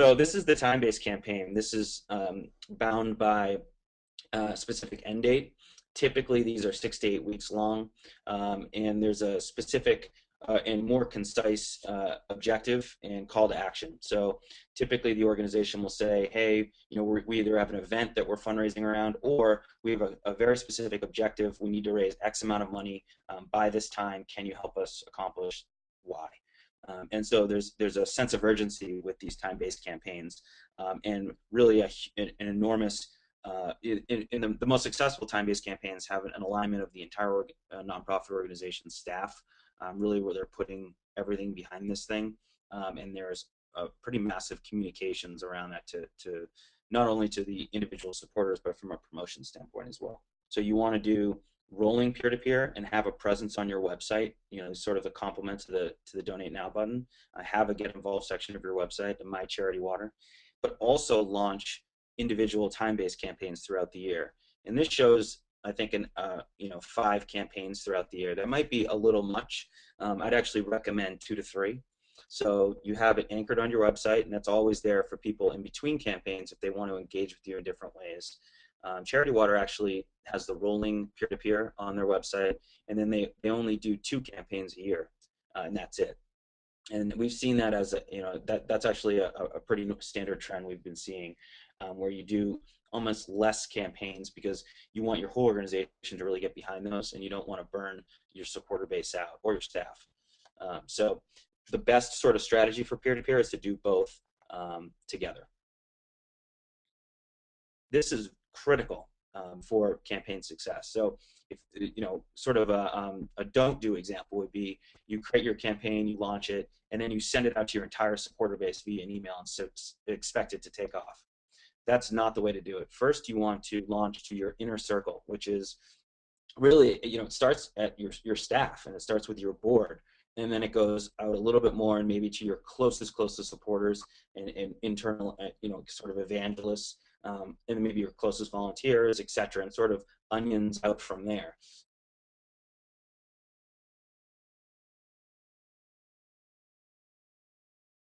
So this is the time-based campaign. This is bound by a specific end date. Typically, these are 6 to 8 weeks long, and there's a specific and more concise objective and call to action. So typically, the organization will say, "Hey, we either have an event that we're fundraising around, or we have a very specific objective. We need to raise X amount of money by this time. Can you help us accomplish Y?" And so there's a sense of urgency with these time-based campaigns, and really an enormous in the most successful time-based campaigns have an alignment of the entire nonprofit organization staff, really where they're putting everything behind this thing, and there's pretty massive communications around that to not only to the individual supporters but from a promotion standpoint as well. So you want to do rolling peer-to-peer and have a presence on your website, sort of a complement to the Donate Now button. Have a Get Involved section of your website, the My Charity Water, but also launch individual time-based campaigns throughout the year. And this shows, I think, 5 campaigns throughout the year. That might be a little much. I'd actually recommend 2 to 3. So you have it anchored on your website, and that's always there for people in between campaigns if they want to engage with you in different ways. Charity Water actually has the rolling peer-to-peer on their website, and then they only do 2 campaigns a year, and that's it. And we've seen that as that's actually a pretty standard trend we've been seeing, where you do almost less campaigns because you want your whole organization to really get behind those, and you don't want to burn your supporter base out or your staff. So the best sort of strategy for peer-to-peer is to do both together. This is critical for campaign success. So if sort of a don't do example would be you create your campaign, you launch it, and then you send it out to your entire supporter base via an email and so expect it to take off. That's not the way to do it. First, you want to launch to your inner circle, which is really, it starts at your staff, and it starts with your board, and then it goes out a little bit more and maybe to your closest supporters and internal, sort of evangelists, and maybe your closest volunteers, etc., and sort of onions out from there.